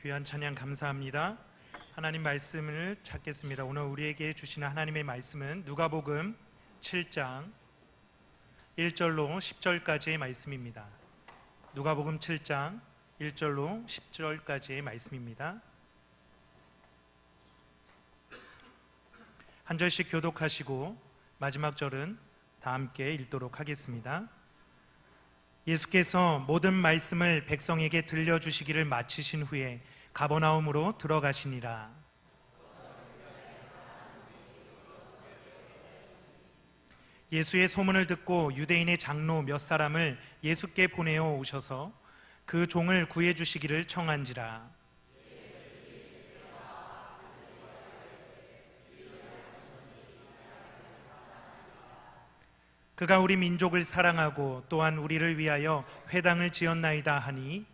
귀한 찬양 감사합니다. 하나님 말씀을 찾겠습니다. 오늘 우리에게 주시는 하나님의 말씀은 누가복음 7장 1절로 10절까지의 말씀입니다. 누가복음 7장 1절로 10절까지의 말씀입니다. 한 절씩 교독하시고 마지막 절은 다 함께 읽도록 하겠습니다. 예수께서 모든 말씀을 백성에게 들려주시기를 마치신 후에 가버나움으로 들어가시니라. 예수의 소문을 듣고 유대인의 장로 몇 사람을 예수께 보내어 오셔서 그 종을 구해 주시기를 청한지라. 그가 우리 민족을 사랑하고 또한 우리를 위하여 회당을 지었나이다 하니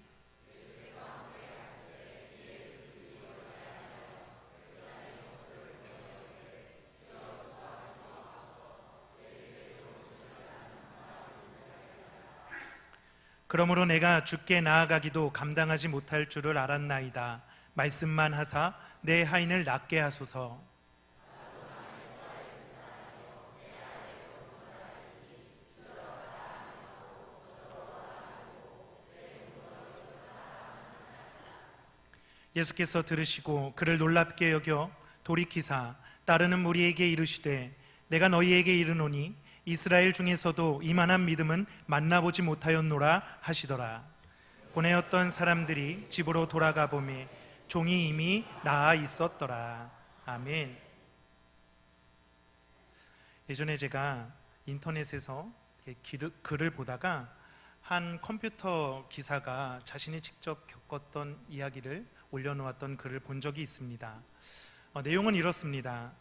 그러므로 내가 주께 나아가기도 감당하지 못할 줄을 알았나이다. 말씀만 하사 내 하인을 낫게 하소서. 예수께서 들으시고 그를 놀랍게 여겨 돌이키사 따르는 무리에게 이르시되 내가 너희에게 이르노니 이스라엘 중에서도 이만한 믿음은 만나보지 못하였노라 하시더라. 보내었던 사람들이 집으로 돌아가 보매 종이 이미 나아 있었더라. 아멘. 예전에 제가 인터넷에서 글을 보다가 한 컴퓨터 기사가 자신이 직접 겪었던 이야기를 올려놓았던 글을 본 적이 있습니다. 내용은 이렇습니다.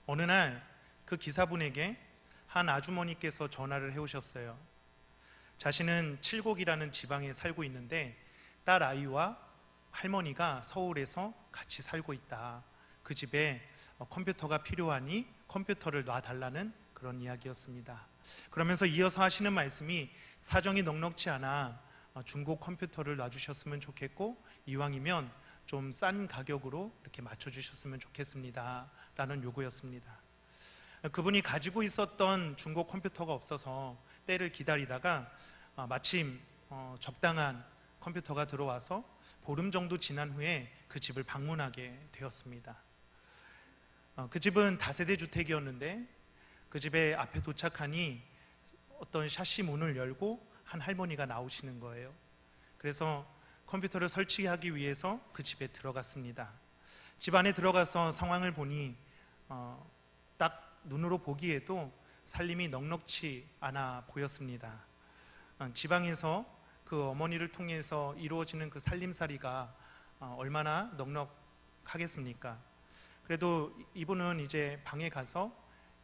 어느 날 그 기사분에게 한 아주머니께서 전화를 해오셨어요. 자신은 칠곡이라는 지방에 살고 있는데 딸 아이와 할머니가 서울에서 같이 살고 있다. 그 집에 컴퓨터가 필요하니 컴퓨터를 놔달라는 그런 이야기였습니다. 그러면서 이어서 하시는 말씀이 사정이 넉넉치 않아 중고 컴퓨터를 놔주셨으면 좋겠고 이왕이면 좀 싼 가격으로 이렇게 맞춰주셨으면 좋겠습니다 라는 요구였습니다. 그분이 가지고 있었던 중고 컴퓨터가 없어서 때를 기다리다가 마침 적당한 컴퓨터가 들어와서 보름 정도 지난 후에 그 집을 방문하게 되었습니다. 그 집은 다세대 주택이었는데 그 집에 앞에 도착하니 어떤 샤시 문을 열고 한 할머니가 나오시는 거예요. 그래서 컴퓨터를 설치하기 위해서 그 집에 들어갔습니다. 집 안에 들어가서 상황을 보니 딱 눈으로 보기에도 살림이 넉넉치 않아 보였습니다. 지방에서 그 어머니를 통해서 이루어지는 그 살림살이가 얼마나 넉넉하겠습니까? 그래도 이분은 이제 방에 가서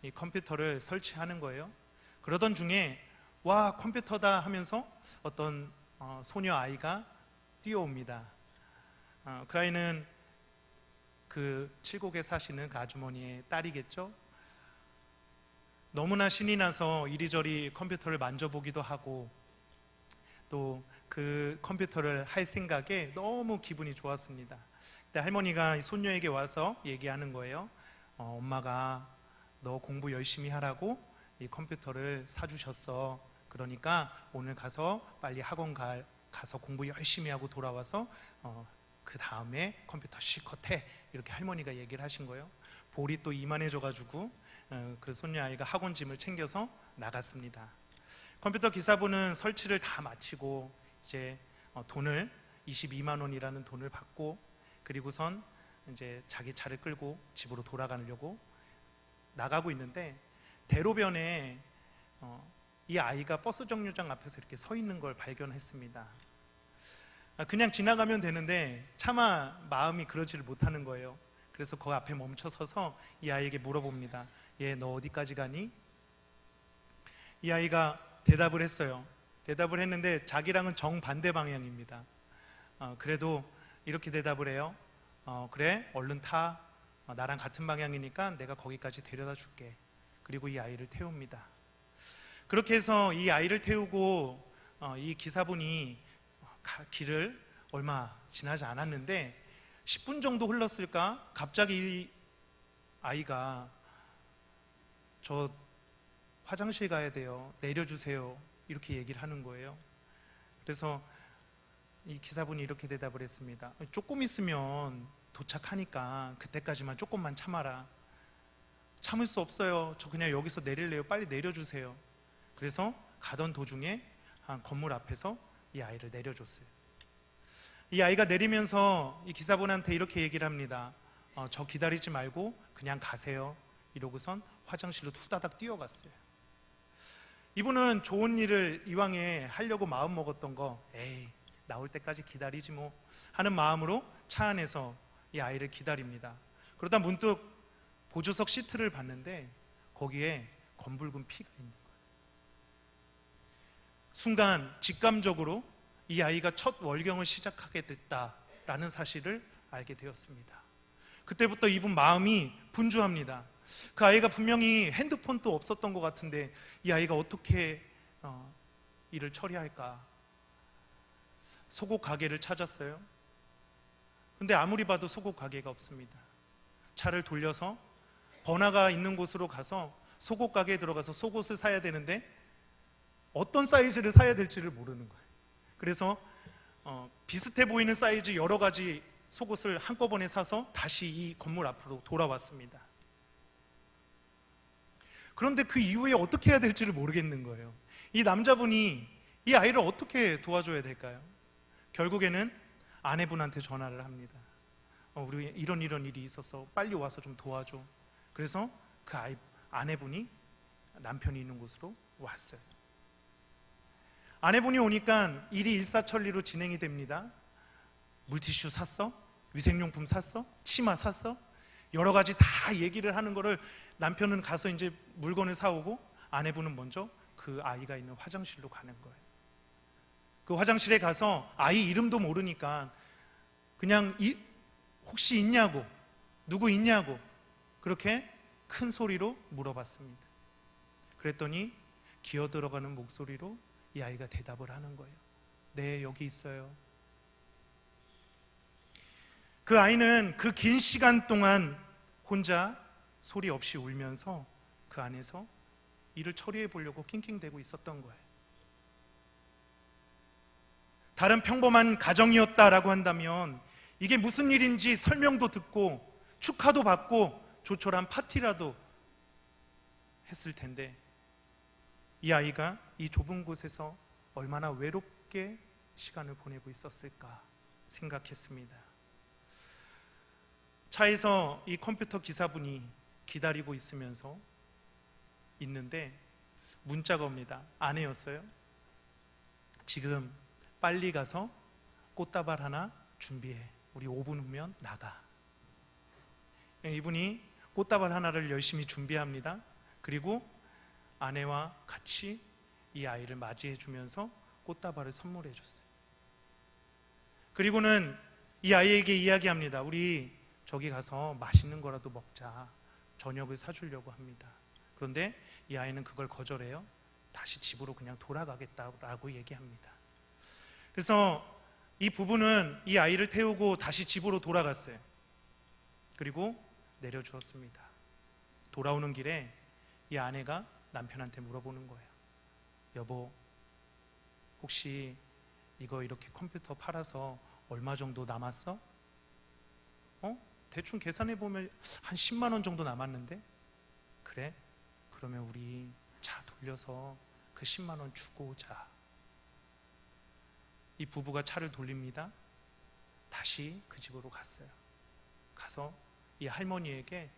이 컴퓨터를 설치하는 거예요. 그러던 중에 와 컴퓨터다 하면서 어떤 소녀 아이가 뛰어옵니다. 그 아이는 그 칠곡에 사시는 그 아주머니의 딸이겠죠. 너무나 신이 나서 이리저리 컴퓨터를 만져보기도 하고 또 그 컴퓨터를 할 생각에 너무 기분이 좋았습니다. 그때 할머니가 이 손녀에게 와서 얘기하는 거예요. 엄마가 너 공부 열심히 하라고 이 컴퓨터를 사주셨어. 그러니까 오늘 가서 빨리 학원 가서 공부 열심히 하고 돌아와서 그 다음에 컴퓨터 실컷 해. 이렇게 할머니가 얘기를 하신 거예요. 볼이 또 이만해져가지고 그 손녀 아이가 학원 짐을 챙겨서 나갔습니다. 컴퓨터 기사분은 설치를 다 마치고 이제 돈을 22만 원이라는 돈을 받고 그리고선 이제 자기 차를 끌고 집으로 돌아가려고 나가고 있는데 대로변에 이 아이가 버스 정류장 앞에서 이렇게 서 있는 걸 발견했습니다. 그냥 지나가면 되는데 차마 마음이 그러지를 못하는 거예요. 그래서 그 앞에 멈춰 서서 이 아이에게 물어봅니다. 얘 너 어디까지 가니? 이 아이가 대답을 했어요. 대답을 했는데 자기랑은 정반대 방향입니다. 그래도 이렇게 대답을 해요. 그래 얼른 타. 나랑 같은 방향이니까 내가 거기까지 데려다 줄게. 그리고 이 아이를 태웁니다. 그렇게 해서 이 아이를 태우고 이 기사분이 길을 얼마 지나지 않았는데 10분 정도 흘렀을까? 갑자기 이 아이가 저 화장실 가야 돼요. 내려주세요. 이렇게 얘기를 하는 거예요. 그래서 이 기사분이 이렇게 대답을 했습니다. 조금 있으면 도착하니까 그때까지만 조금만 참아라. 참을 수 없어요. 저 그냥 여기서 내릴래요. 빨리 내려주세요. 그래서 가던 도중에 한 건물 앞에서 이 아이를 내려줬어요. 이 아이가 내리면서 이 기사분한테 이렇게 얘기를 합니다. 저 기다리지 말고 그냥 가세요. 이러고선 화장실로 후다닥 뛰어갔어요. 이분은 좋은 일을 이왕에 하려고 마음 먹었던 거, 에이 나올 때까지 기다리지 뭐 하는 마음으로 차 안에서 이 아이를 기다립니다. 그러다 문득 보조석 시트를 봤는데 거기에 검붉은 피가 있는 거예요. 순간 직감적으로 이 아이가 첫 월경을 시작하게 됐다라는 사실을 알게 되었습니다. 그때부터 이분 마음이 분주합니다. 그 아이가 분명히 핸드폰도 없었던 것 같은데 이 아이가 어떻게 일을 처리할까? 속옷 가게를 찾았어요. 근데 아무리 봐도 속옷 가게가 없습니다. 차를 돌려서 번화가 있는 곳으로 가서 속옷 가게에 들어가서 속옷을 사야 되는데 어떤 사이즈를 사야 될지를 모르는 거예요. 그래서 비슷해 보이는 사이즈 여러 가지 속옷을 한꺼번에 사서 다시 이 건물 앞으로 돌아왔습니다. 그런데 그 이후에 어떻게 해야 될지를 모르겠는 거예요. 이 남자분이 이 아이를 어떻게 도와줘야 될까요? 결국에는 아내분한테 전화를 합니다. 우리 이런 일이 있어서 빨리 와서 좀 도와줘. 그래서 그 아내분이 남편이 있는 곳으로 왔어요. 아내분이 오니까 일이 일사천리로 진행이 됩니다. 물티슈 샀어? 위생용품 샀어? 치마 샀어? 여러 가지 다 얘기를 하는 거를 남편은 가서 이제 물건을 사오고 아내분은 먼저 그 아이가 있는 화장실로 가는 거예요. 그 화장실에 가서 아이 이름도 모르니까 그냥 혹시 있냐고, 누구 있냐고 그렇게 큰 소리로 물어봤습니다. 그랬더니 기어 들어가는 목소리로 이 아이가 대답을 하는 거예요. 네, 여기 있어요. 그 아이는 그 긴 시간 동안 혼자 소리 없이 울면서 그 안에서 일을 처리해 보려고 낑낑대고 있었던 거예요. 다른 평범한 가정이었다라고 한다면 이게 무슨 일인지 설명도 듣고 축하도 받고 조촐한 파티라도 했을 텐데 이 아이가 이 좁은 곳에서 얼마나 외롭게 시간을 보내고 있었을까 생각했습니다. 차에서 이 컴퓨터 기사분이 기다리고 있는데 문자가 옵니다. 아내였어요. 지금 빨리 가서 꽃다발 하나 준비해. 우리 5분 후면 나가. 이분이 꽃다발 하나를 열심히 준비합니다. 그리고 아내와 같이 이 아이를 맞이해 주면서 꽃다발을 선물해 줬어요. 그리고는 이 아이에게 이야기합니다. 우리 저기 가서 맛있는 거라도 먹자. 저녁을 사주려고 합니다. 그런데 이 아이는 그걸 거절해요. 다시 집으로 그냥 돌아가겠다라고 얘기합니다. 그래서 이 부부는 이 아이를 태우고 다시 집으로 돌아갔어요. 그리고 내려주었습니다. 돌아오는 길에 이 아내가 남편한테 물어보는 거예요. 여보, 혹시 이거 이렇게 컴퓨터 팔아서 얼마 정도 남았어? 대충 계산해 보면 한 10만 원 정도 남았는데? 그래? 그러면 우리 차 돌려서 그 10만 원 주고 오자. 이 부부가 차를 돌립니다. 다시 그 집으로 갔어요. 가서 이 할머니에게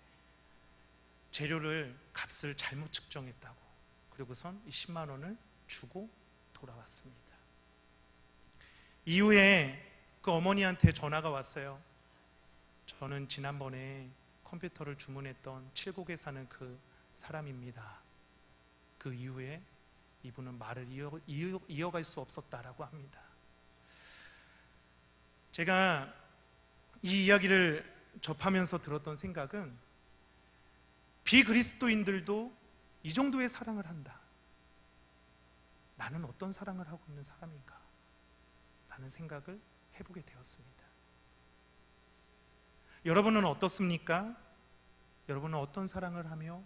재료를 값을 잘못 측정했다고, 그리고선 이 10만 원을 주고 돌아왔습니다. 이후에 그 어머니한테 전화가 왔어요. 저는 지난번에 컴퓨터를 주문했던 칠곡에 사는 그 사람입니다. 그 이후에 이분은 말을 이어갈 수 없었다라고 합니다. 제가 이 이야기를 접하면서 들었던 생각은 비그리스도인들도 이 정도의 사랑을 한다. 나는 어떤 사랑을 하고 있는 사람인가? 라는 생각을 해보게 되었습니다. 여러분은 어떻습니까? 여러분은 어떤 사랑을 하며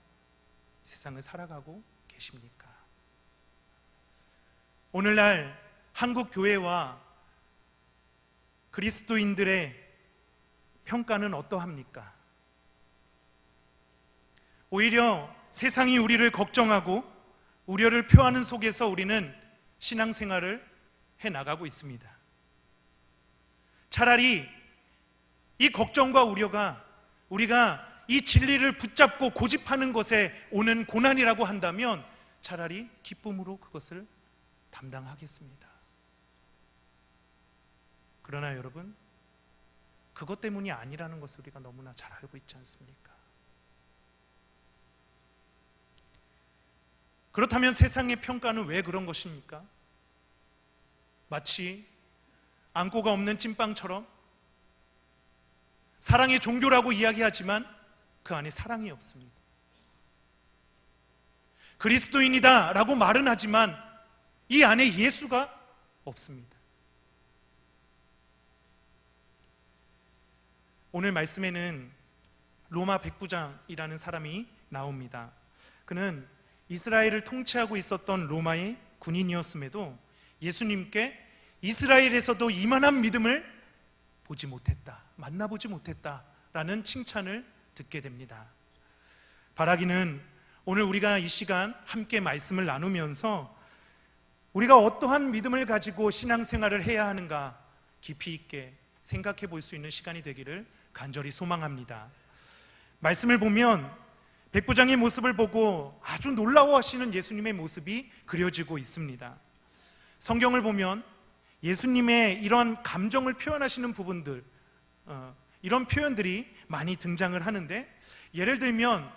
세상을 살아가고 계십니까? 오늘날 한국 교회와 그리스도인들의 평가는 어떠합니까? 오히려 세상이 우리를 걱정하고 우려를 표하는 속에서 우리는 신앙생활을 해나가고 있습니다. 차라리 이 걱정과 우려가 우리가 이 진리를 붙잡고 고집하는 것에 오는 고난이라고 한다면 차라리 기쁨으로 그것을 담당하겠습니다. 그러나 여러분, 그것 때문이 아니라는 것을 우리가 너무나 잘 알고 있지 않습니까? 그렇다면 세상의 평가는 왜 그런 것입니까? 마치 안고가 없는 찐빵처럼 사랑의 종교라고 이야기하지만 그 안에 사랑이 없습니다. 그리스도인이다 라고 말은 하지만 이 안에 예수가 없습니다. 오늘 말씀에는 로마 백부장이라는 사람이 나옵니다. 그는 이스라엘을 통치하고 있었던 로마의 군인이었음에도 예수님께 이스라엘에서도 이만한 믿음을 보지 못했다, 만나보지 못했다라는 칭찬을 듣게 됩니다. 바라기는 오늘 우리가 이 시간 함께 말씀을 나누면서 우리가 어떠한 믿음을 가지고 신앙생활을 해야 하는가 깊이 있게 생각해 볼 수 있는 시간이 되기를 간절히 소망합니다. 말씀을 보면 백부장의 모습을 보고 아주 놀라워하시는 예수님의 모습이 그려지고 있습니다. 성경을 보면 예수님의 이런 감정을 표현하시는 부분들, 이런 표현들이 많이 등장을 하는데, 예를 들면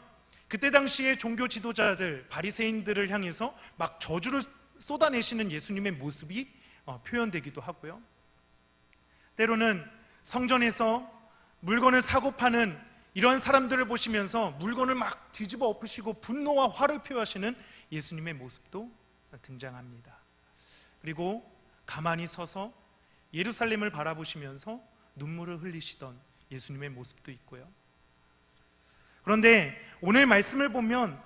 그때 당시에 종교 지도자들, 바리새인들을 향해서 막 저주를 쏟아내시는 예수님의 모습이 표현되기도 하고요. 때로는 성전에서 물건을 사고 파는 이런 사람들을 보시면서 물건을 막 뒤집어 엎으시고 분노와 화를 표하시는 예수님의 모습도 등장합니다. 그리고 가만히 서서 예루살렘을 바라보시면서 눈물을 흘리시던 예수님의 모습도 있고요. 그런데 오늘 말씀을 보면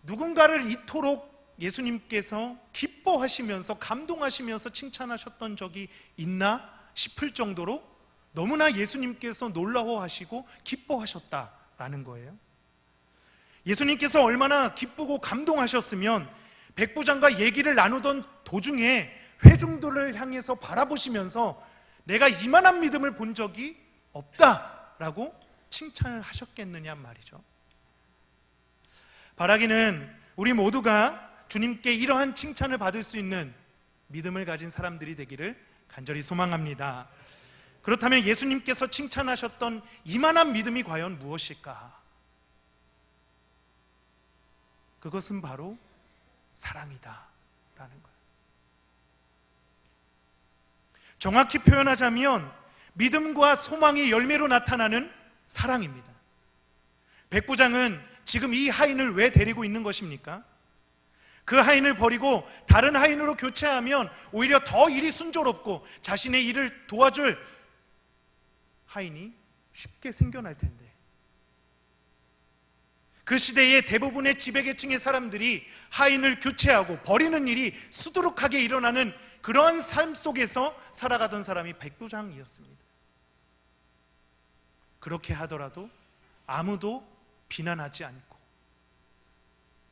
누군가를 이토록 예수님께서 기뻐하시면서 감동하시면서 칭찬하셨던 적이 있나 싶을 정도로 너무나 예수님께서 놀라워하시고 기뻐하셨다라는 거예요. 예수님께서 얼마나 기쁘고 감동하셨으면 백부장과 얘기를 나누던 도중에 회중들을 향해서 바라보시면서 내가 이만한 믿음을 본 적이 없다라고 칭찬을 하셨겠느냐 말이죠. 바라기는 우리 모두가 주님께 이러한 칭찬을 받을 수 있는 믿음을 가진 사람들이 되기를 간절히 소망합니다. 그렇다면 예수님께서 칭찬하셨던 이만한 믿음이 과연 무엇일까? 그것은 바로 사랑이다 라는 거예요. 정확히 표현하자면 믿음과 소망의 열매로 나타나는 사랑입니다. 백부장은 지금 이 하인을 왜 데리고 있는 것입니까? 그 하인을 버리고 다른 하인으로 교체하면 오히려 더 일이 순조롭고 자신의 일을 도와줄 하인이 쉽게 생겨날 텐데, 그 시대의 대부분의 지배계층의 사람들이 하인을 교체하고 버리는 일이 수두룩하게 일어나는 그런 삶 속에서 살아가던 사람이 백부장이었습니다. 그렇게 하더라도 아무도 비난하지 않고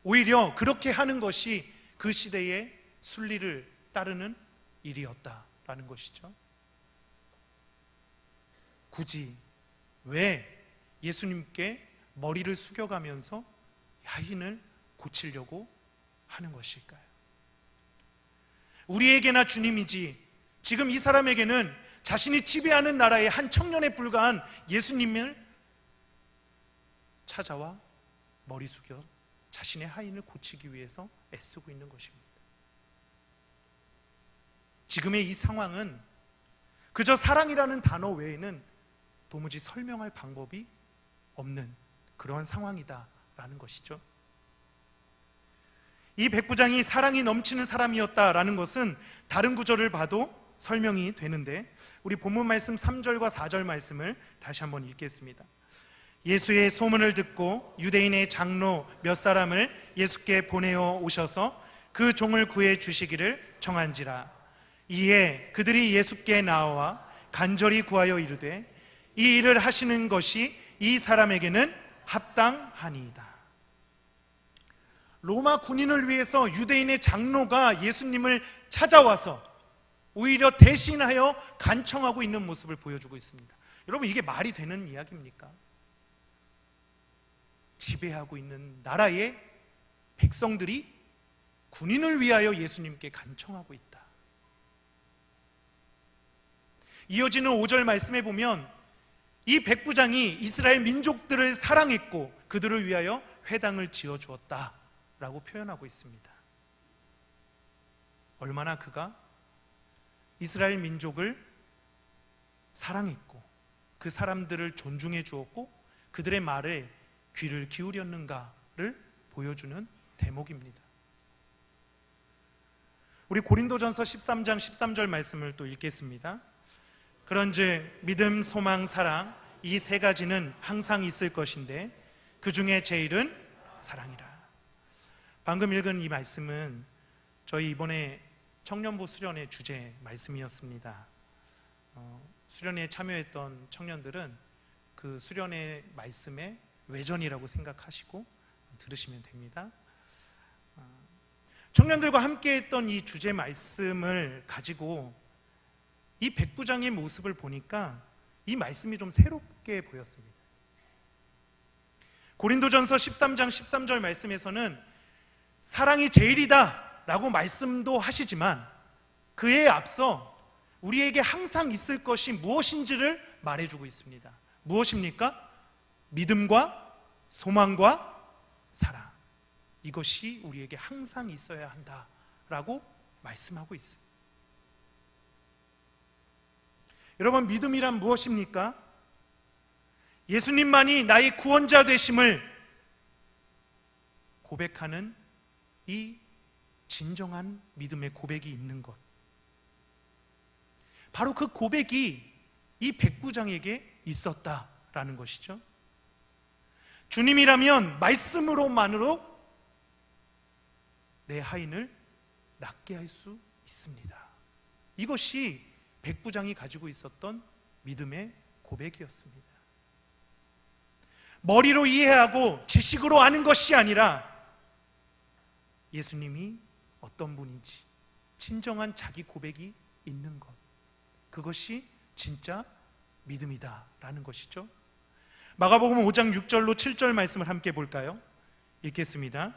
오히려 그렇게 하는 것이 그 시대의 순리를 따르는 일이었다라는 것이죠. 굳이 왜 예수님께 머리를 숙여가면서 하인을 고치려고 하는 것일까요? 우리에게나 주님이지 지금 이 사람에게는 자신이 지배하는 나라의 한 청년에 불과한 예수님을 찾아와 머리 숙여 자신의 하인을 고치기 위해서 애쓰고 있는 것입니다. 지금의 이 상황은 그저 사랑이라는 단어 외에는 도무지 설명할 방법이 없는 그러한 상황이다라는 것이죠. 이 백부장이 사랑이 넘치는 사람이었다라는 것은 다른 구절을 봐도 설명이 되는데, 우리 본문 말씀 3절과 4절 말씀을 다시 한번 읽겠습니다. 예수의 소문을 듣고 유대인의 장로 몇 사람을 예수께 보내어 오셔서 그 종을 구해 주시기를 청한지라. 이에 그들이 예수께 나와 간절히 구하여 이르되 이 일을 하시는 것이 이 사람에게는 합당하니이다. 로마 군인을 위해서 유대인의 장로가 예수님을 찾아와서 오히려 대신하여 간청하고 있는 모습을 보여주고 있습니다. 여러분, 이게 말이 되는 이야기입니까? 지배하고 있는 나라의 백성들이 군인을 위하여 예수님께 간청하고 있다. 이어지는 5절 말씀에 보면 이 백부장이 이스라엘 민족들을 사랑했고 그들을 위하여 회당을 지어주었다라고 표현하고 있습니다. 얼마나 그가 이스라엘 민족을 사랑했고 그 사람들을 존중해 주었고 그들의 말에 귀를 기울였는가를 보여주는 대목입니다. 우리 고린도전서 13장 13절 말씀을 또 읽겠습니다. 그런즉 믿음, 소망, 사랑 이 세 가지는 항상 있을 것인데 그 중에 제일은 사랑이라. 방금 읽은 이 말씀은 저희 이번에 청년부 수련회 주제 말씀이었습니다. 수련회에 참여했던 청년들은 그 수련회 말씀의 외전이라고 생각하시고 들으시면 됩니다. 청년들과 함께 했던 이 주제 말씀을 가지고 이 백부장의 모습을 보니까 이 말씀이 좀 새롭게 보였습니다. 고린도전서 13장 13절 말씀에서는 사랑이 제일이다 라고 말씀도 하시지만 그에 앞서 우리에게 항상 있을 것이 무엇인지를 말해주고 있습니다. 무엇입니까? 믿음과 소망과 사랑, 이것이 우리에게 항상 있어야 한다라고 말씀하고 있습니다. 여러분, 믿음이란 무엇입니까? 예수님만이 나의 구원자 되심을 고백하는 이 진정한 믿음의 고백이 있는 것, 바로 그 고백이 이 백부장에게 있었다라는 것이죠. 주님이라면 말씀으로만으로 내 하인을 낫게 할 수 있습니다. 이것이 백부장이 가지고 있었던 믿음의 고백이었습니다. 머리로 이해하고 지식으로 아는 것이 아니라 예수님이 어떤 분인지 진정한 자기 고백이 있는 것, 그것이 진짜 믿음이다라는 것이죠. 마가복음 5장 6절로 7절 말씀을 함께 볼까요? 읽겠습니다.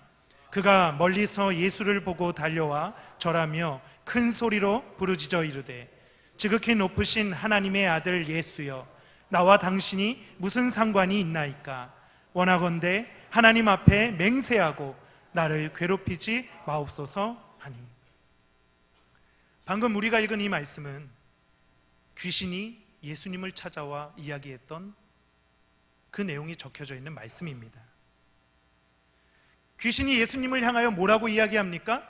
그가 멀리서 예수를 보고 달려와 절하며 큰 소리로 부르짖어 이르되 지극히 높으신 하나님의 아들 예수여, 나와 당신이 무슨 상관이 있나이까? 원하건대 하나님 앞에 맹세하고 나를 괴롭히지 마옵소서 하니. 방금 우리가 읽은 이 말씀은 귀신이 예수님을 찾아와 이야기했던 그 내용이 적혀져 있는 말씀입니다. 귀신이 예수님을 향하여 뭐라고 이야기합니까?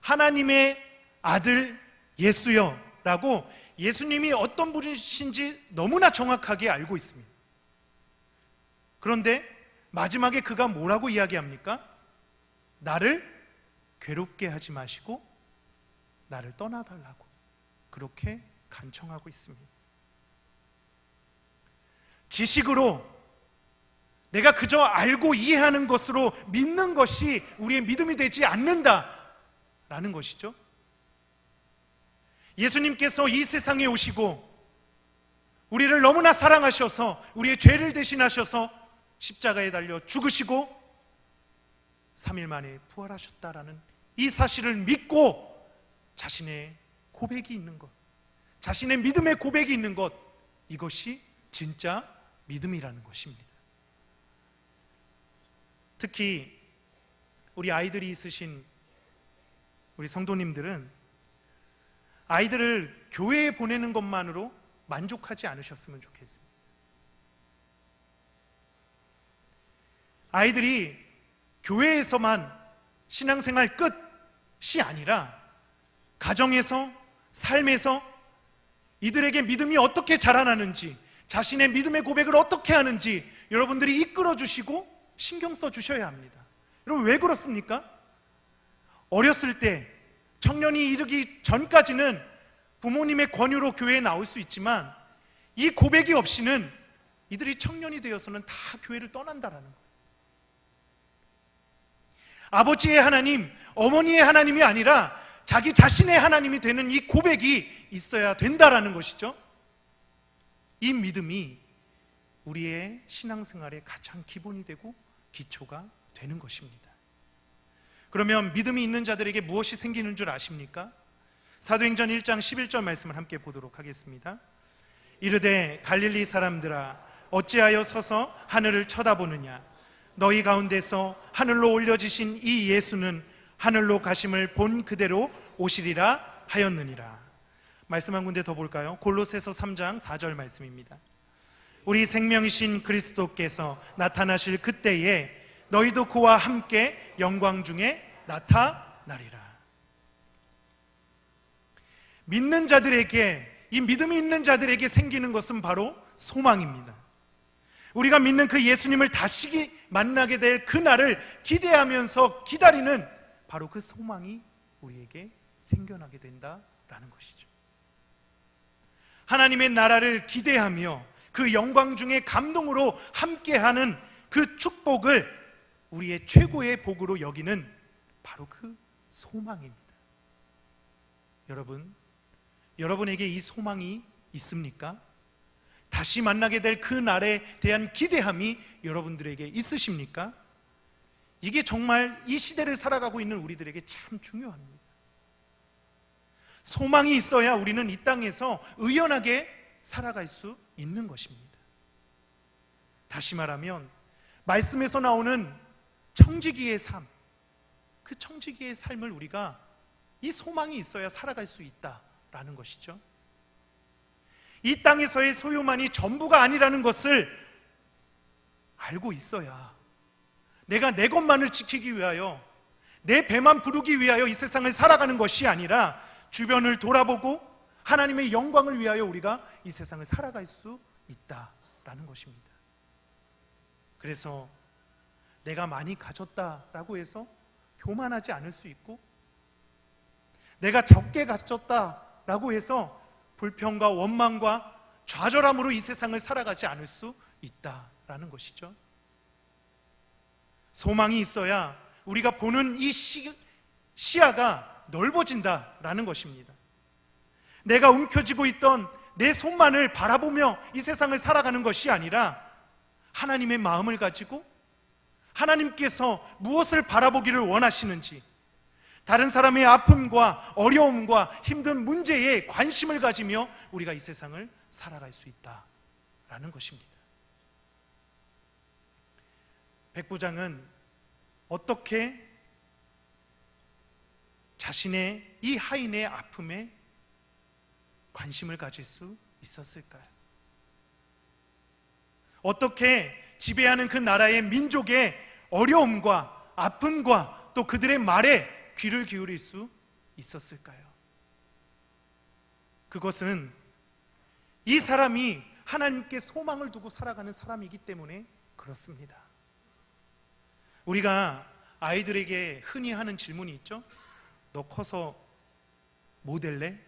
하나님의 아들 예수여 라고 예수님이 어떤 분이신지 너무나 정확하게 알고 있습니다. 그런데 마지막에 그가 뭐라고 이야기합니까? 나를 괴롭게 하지 마시고 나를 떠나달라고 그렇게 간청하고 있습니다. 지식으로 내가 그저 알고 이해하는 것으로 믿는 것이 우리의 믿음이 되지 않는다라는 것이죠. 예수님께서 이 세상에 오시고 우리를 너무나 사랑하셔서 우리의 죄를 대신하셔서 십자가에 달려 죽으시고 3일 만에 부활하셨다라는 이 사실을 믿고 자신의 고백이 있는 것, 자신의 믿음의 고백이 있는 것, 이것이 진짜 믿음이라는 것입니다. 특히 우리 아이들이 있으신 우리 성도님들은 아이들을 교회에 보내는 것만으로 만족하지 않으셨으면 좋겠습니다. 아이들이 교회에서만 신앙생활 끝이 아니라 가정에서 삶에서 이들에게 믿음이 어떻게 자라나는지, 자신의 믿음의 고백을 어떻게 하는지 여러분들이 이끌어 주시고 신경 써 주셔야 합니다. 여러분, 왜 그렇습니까? 어렸을 때, 청년이 이르기 전까지는 부모님의 권유로 교회에 나올 수 있지만 이 고백이 없이는 이들이 청년이 되어서는 다 교회를 떠난다라는 거예요. 아버지의 하나님, 어머니의 하나님이 아니라 자기 자신의 하나님이 되는 이 고백이 있어야 된다라는 것이죠. 이 믿음이 우리의 신앙생활의 가장 기본이 되고 기초가 되는 것입니다. 그러면 믿음이 있는 자들에게 무엇이 생기는 줄 아십니까? 사도행전 1장 11절 말씀을 함께 보도록 하겠습니다. 이르되 갈릴리 사람들아 어찌하여 서서 하늘을 쳐다보느냐? 너희 가운데서 하늘로 올려지신 이 예수는 하늘로 가심을 본 그대로 오시리라 하였느니라. 말씀 한 군데 더 볼까요? 골로새서 3장 4절 말씀입니다. 우리 생명이신 그리스도께서 나타나실 그때에 너희도 그와 함께 영광 중에 나타나리라. 믿는 자들에게, 이 믿음이 있는 자들에게 생기는 것은 바로 소망입니다. 우리가 믿는 그 예수님을 다시 만나게 될 그날을 기대하면서 기다리는 바로 그 소망이 우리에게 생겨나게 된다라는 것이죠. 하나님의 나라를 기대하며 그 영광 중에 감동으로 함께하는 그 축복을 우리의 최고의 복으로 여기는 바로 그 소망입니다. 여러분, 여러분에게 이 소망이 있습니까? 다시 만나게 될 그 날에 대한 기대함이 여러분들에게 있으십니까? 이게 정말 이 시대를 살아가고 있는 우리들에게 참 중요합니다. 소망이 있어야 우리는 이 땅에서 의연하게 살아갈 수 있는 것입니다. 다시 말하면 말씀에서 나오는 청지기의 삶, 그 청지기의 삶을 우리가 이 소망이 있어야 살아갈 수 있다라는 것이죠. 이 땅에서의 소유만이 전부가 아니라는 것을 알고 있어야 내가 내 것만을 지키기 위하여, 내 배만 부르기 위하여 이 세상을 살아가는 것이 아니라 주변을 돌아보고 하나님의 영광을 위하여 우리가 이 세상을 살아갈 수 있다라는 것입니다. 그래서 내가 많이 가졌다라고 해서 교만하지 않을 수 있고, 내가 적게 가졌다라고 해서 불평과 원망과 좌절함으로 이 세상을 살아가지 않을 수 있다라는 것이죠. 소망이 있어야 우리가 보는 이 시야가 넓어진다라는 것입니다. 내가 움켜쥐고 있던 내 손만을 바라보며 이 세상을 살아가는 것이 아니라 하나님의 마음을 가지고 하나님께서 무엇을 바라보기를 원하시는지, 다른 사람의 아픔과 어려움과 힘든 문제에 관심을 가지며 우리가 이 세상을 살아갈 수 있다라는 것입니다. 백부장은 어떻게 자신의 이 하인의 아픔에 관심을 가질 수 있었을까요? 어떻게 지배하는 그 나라의 민족의 어려움과 아픔과 또 그들의 말에 귀를 기울일 수 있었을까요? 그것은 이 사람이 하나님께 소망을 두고 살아가는 사람이기 때문에 그렇습니다. 우리가 아이들에게 흔히 하는 질문이 있죠. 너 커서 뭐 될래?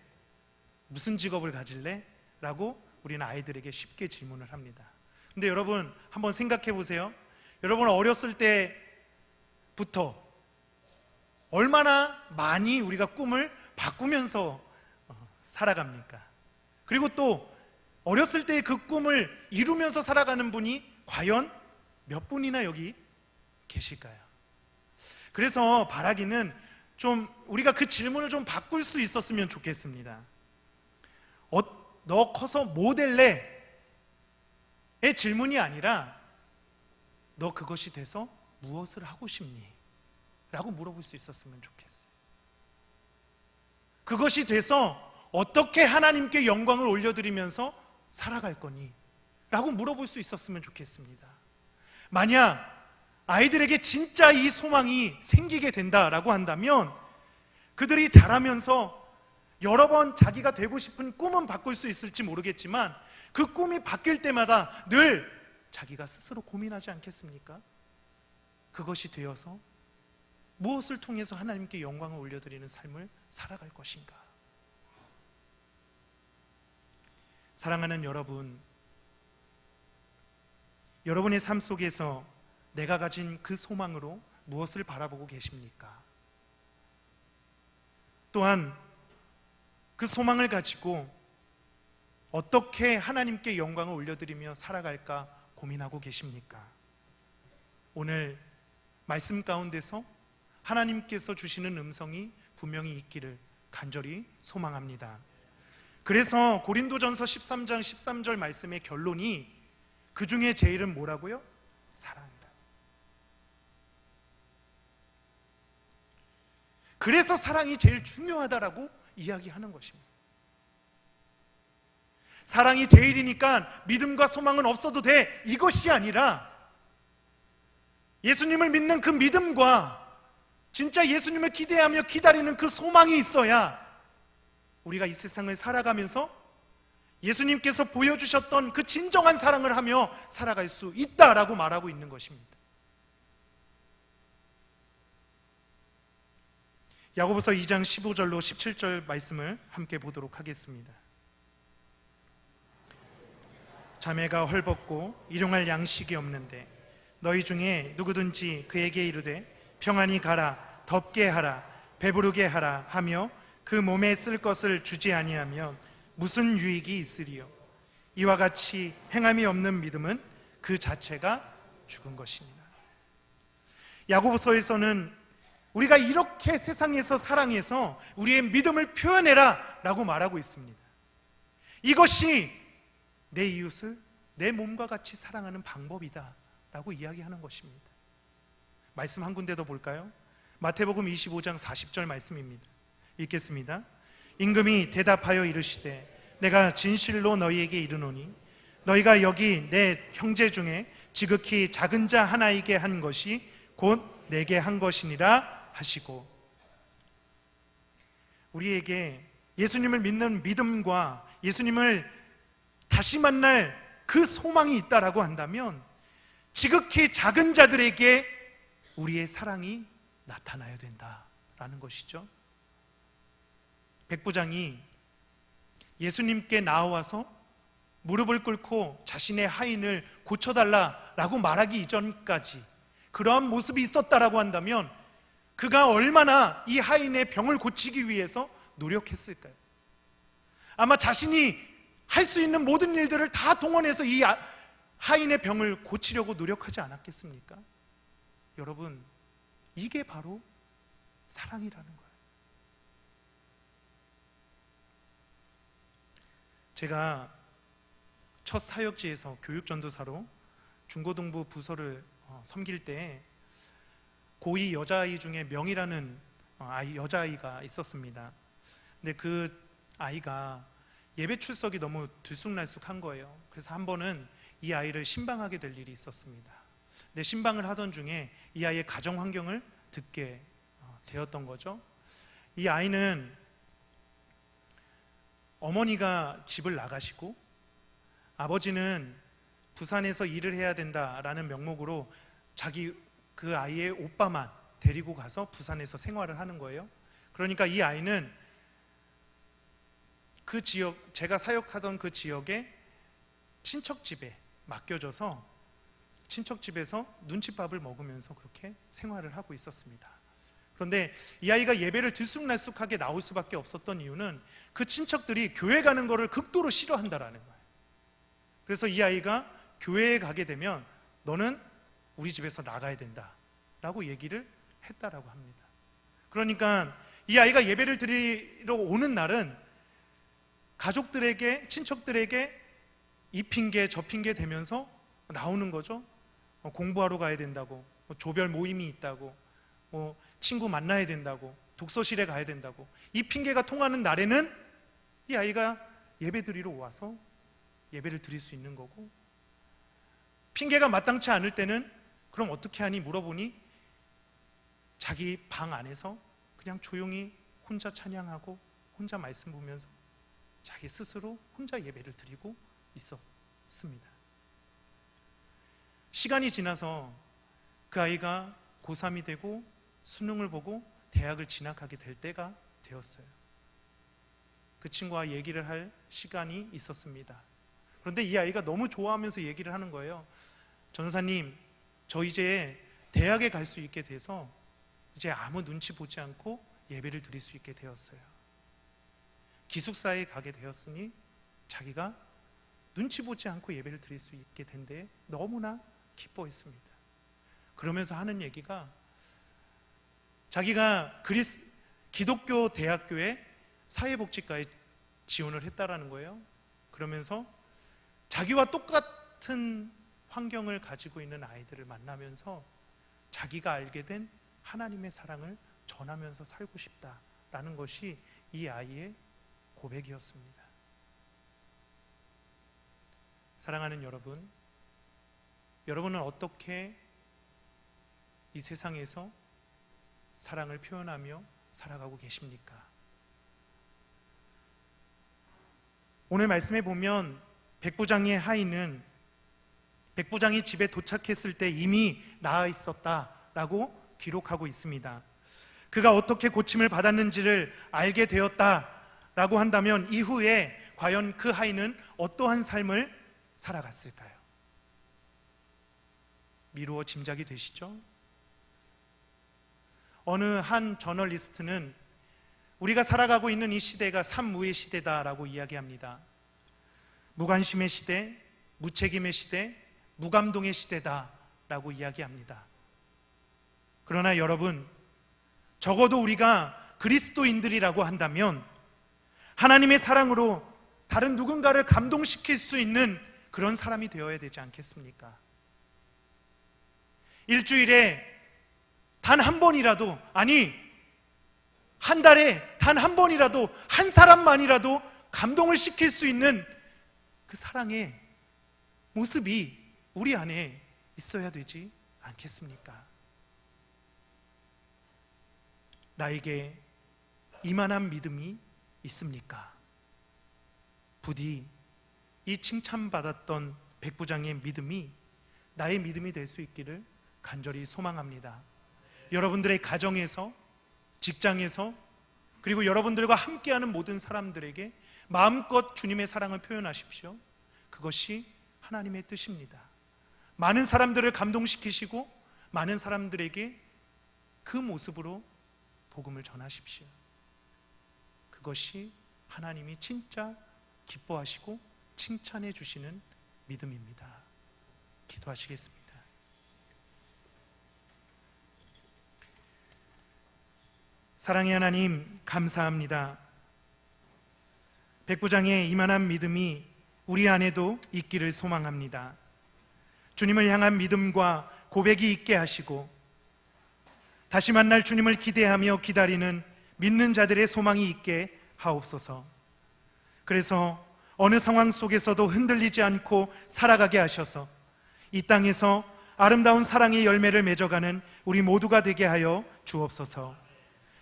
무슨 직업을 가질래? 라고 우리는 아이들에게 쉽게 질문을 합니다. 근데 여러분 한번 생각해 보세요. 여러분 어렸을 때부터 얼마나 많이 우리가 꿈을 바꾸면서 살아갑니까? 그리고 또 어렸을 때 그 꿈을 이루면서 살아가는 분이 과연 몇 분이나 여기 계실까요? 그래서 바라기는 좀 우리가 그 질문을 좀 바꿀 수 있었으면 좋겠습니다. 너 커서 뭐 될래? 의 질문이 아니라 너 그것이 돼서 무엇을 하고 싶니? 라고 물어볼 수 있었으면 좋겠어요. 그것이 돼서 어떻게 하나님께 영광을 올려드리면서 살아갈 거니? 라고 물어볼 수 있었으면 좋겠습니다. 만약 아이들에게 진짜 이 소망이 생기게 된다라고 한다면 그들이 자라면서 여러 번 자기가 되고 싶은 꿈은 바꿀 수 있을지 모르겠지만 그 꿈이 바뀔 때마다 늘 자기가 스스로 고민하지 않겠습니까? 그것이 되어서 무엇을 통해서 하나님께 영광을 올려드리는 삶을 살아갈 것인가? 사랑하는 여러분, 여러분의 삶 속에서 내가 가진 그 소망으로 무엇을 바라보고 계십니까? 또한 그 소망을 가지고 어떻게 하나님께 영광을 올려드리며 살아갈까 고민하고 계십니까? 오늘 말씀 가운데서 하나님께서 주시는 음성이 분명히 있기를 간절히 소망합니다. 그래서 고린도전서 13장 13절 말씀의 결론이 그 중에 제일은 뭐라고요? 사랑이라. 그래서 사랑이 제일 중요하다라고 이야기하는 것입니다. 사랑이 제일이니까 믿음과 소망은 없어도 돼, 이것이 아니라 예수님을 믿는 그 믿음과 진짜 예수님을 기대하며 기다리는 그 소망이 있어야 우리가 이 세상을 살아가면서 예수님께서 보여주셨던 그 진정한 사랑을 하며 살아갈 수 있다라고 말하고 있는 것입니다. 야고보서 2장 15절로 17절 말씀을 함께 보도록 하겠습니다. 자매가 헐벗고 일용할 양식이 없는데 너희 중에 누구든지 그에게 이르되 평안히 가라, 덥게 하라, 배부르게 하라 하며 그 몸에 쓸 것을 주지 아니하면 무슨 유익이 있으리요? 이와 같이 행함이 없는 믿음은 그 자체가 죽은 것입니다. 야고보서에서는 우리가 이렇게 세상에서 사랑해서 우리의 믿음을 표현해라 라고 말하고 있습니다. 이것이 내 이웃을 내 몸과 같이 사랑하는 방법이다 라고 이야기하는 것입니다. 말씀 한 군데 더 볼까요? 마태복음 25장 40절 말씀입니다. 읽겠습니다. 임금이 대답하여 이르시되 내가 진실로 너희에게 이르노니 너희가 여기 내 형제 중에 지극히 작은 자 하나에게 한 것이 곧 내게 한 것이니라 하시고, 우리에게 예수님을 믿는 믿음과 예수님을 다시 만날 그 소망이 있다라고 한다면 지극히 작은 자들에게 우리의 사랑이 나타나야 된다라는 것이죠. 백부장이 예수님께 나와서 무릎을 꿇고 자신의 하인을 고쳐달라라고 말하기 이전까지 그러한 모습이 있었다라고 한다면 그가 얼마나 이 하인의 병을 고치기 위해서 노력했을까요? 아마 자신이 할 수 있는 모든 일들을 다 동원해서 이 하인의 병을 고치려고 노력하지 않았겠습니까? 여러분, 이게 바로 사랑이라는 거예요. 제가 첫 사역지에서 교육전도사로 중고등부 부서를 섬길 때 고2 여자아이 중에 명이라는 여자아이가 있었습니다. 근데 그 아이가 예배 출석이 너무 들쑥날쑥한 거예요. 그래서 한 번은 이 아이를 신방하게 될 일이 있었습니다. 근데 신방을 하던 중에 이 아이의 가정 환경을 듣게 되었던 거죠. 이 아이는 어머니가 집을 나가시고 아버지는 부산에서 일을 해야 된다라는 명목으로 그 아이의 오빠만 데리고 가서 부산에서 생활을 하는 거예요. 그러니까 이 아이는 그 지역, 제가 사역하던 그 지역에 친척집에 맡겨져서 친척집에서 눈칫밥을 먹으면서 그렇게 생활을 하고 있었습니다. 그런데 이 아이가 예배를 들쑥날쑥하게 나올 수밖에 없었던 이유는 그 친척들이 교회 가는 거를 극도로 싫어한다라는 거예요. 그래서 이 아이가 교회에 가게 되면 너는 우리 집에서 나가야 된다 라고 얘기를 했다라고 합니다. 그러니까 이 아이가 예배를 드리러 오는 날은 가족들에게, 친척들에게 이 핑계 저 핑계 대면서 나오는 거죠. 공부하러 가야 된다고, 조별 모임이 있다고, 친구 만나야 된다고, 독서실에 가야 된다고. 이 핑계가 통하는 날에는 이 아이가 예배 드리러 와서 예배를 드릴 수 있는 거고, 핑계가 마땅치 않을 때는 그럼 어떻게 하니 물어보니 자기 방 안에서 그냥 조용히 혼자 찬양하고 혼자 말씀 보면서 자기 스스로 혼자 예배를 드리고 있었습니다. 시간이 지나서 그 아이가 고3이 되고 수능을 보고 대학을 진학하게 될 때가 되었어요. 그 친구와 얘기를 할 시간이 있었습니다. 그런데 이 아이가 너무 좋아하면서 얘기를 하는 거예요. 전사님, 저 이제 대학에 갈 수 있게 돼서 이제 아무 눈치 보지 않고 예배를 드릴 수 있게 되었어요. 기숙사에 가게 되었으니 자기가 눈치 보지 않고 예배를 드릴 수 있게 된데 너무나 기뻐했습니다. 그러면서 하는 얘기가 자기가 기독교 대학교에 사회복지과에 지원을 했다라는 거예요. 그러면서 자기와 똑같은 환경을 가지고 있는 아이들을 만나면서 자기가 알게 된 하나님의 사랑을 전하면서 살고 싶다라는 것이 이 아이의 고백이었습니다. 사랑하는 여러분, 여러분은 어떻게 이 세상에서 사랑을 표현하며 살아가고 계십니까? 오늘 말씀에 보면 백부장의 하인은 백부장이 집에 도착했을 때 이미 나아 있었다라고 기록하고 있습니다. 그가 어떻게 고침을 받았는지를 알게 되었다라고 한다면 이후에 과연 그 하인은 어떠한 삶을 살아갔을까요? 미루어 짐작이 되시죠? 어느 한 저널리스트는 우리가 살아가고 있는 이 시대가 산무의 시대다라고 이야기합니다. 무관심의 시대, 무책임의 시대, 무감동의 시대다라고 이야기합니다. 그러나 여러분, 적어도 우리가 그리스도인들이라고 한다면 하나님의 사랑으로 다른 누군가를 감동시킬 수 있는 그런 사람이 되어야 되지 않겠습니까? 일주일에 단 한 번이라도, 아니 한 달에 단 한 번이라도 한 사람만이라도 감동을 시킬 수 있는 그 사랑의 모습이 우리 안에 있어야 되지 않겠습니까? 나에게 이만한 믿음이 있습니까? 부디 이 칭찬받았던 백부장의 믿음이 나의 믿음이 될 수 있기를 간절히 소망합니다. 여러분들의 가정에서, 직장에서, 그리고 여러분들과 함께하는 모든 사람들에게 마음껏 주님의 사랑을 표현하십시오. 그것이 하나님의 뜻입니다. 많은 사람들을 감동시키시고 많은 사람들에게 그 모습으로 복음을 전하십시오. 그것이 하나님이 진짜 기뻐하시고 칭찬해 주시는 믿음입니다. 기도하시겠습니다. 사랑의 하나님, 감사합니다. 백부장의 이만한 믿음이 우리 안에도 있기를 소망합니다. 주님을 향한 믿음과 고백이 있게 하시고 다시 만날 주님을 기대하며 기다리는 믿는 자들의 소망이 있게 하옵소서. 그래서 어느 상황 속에서도 흔들리지 않고 살아가게 하셔서 이 땅에서 아름다운 사랑의 열매를 맺어가는 우리 모두가 되게 하여 주옵소서.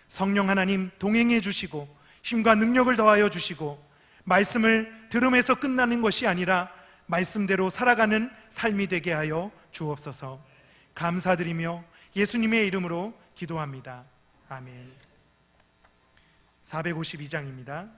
성령 하나님 동행해 주시고 힘과 능력을 더하여 주시고 말씀을 들음에서 끝나는 것이 아니라 말씀대로 살아가는 삶이 되게 하여 주옵소서. 감사드리며 예수님의 이름으로 기도합니다. 아멘. 452장입니다.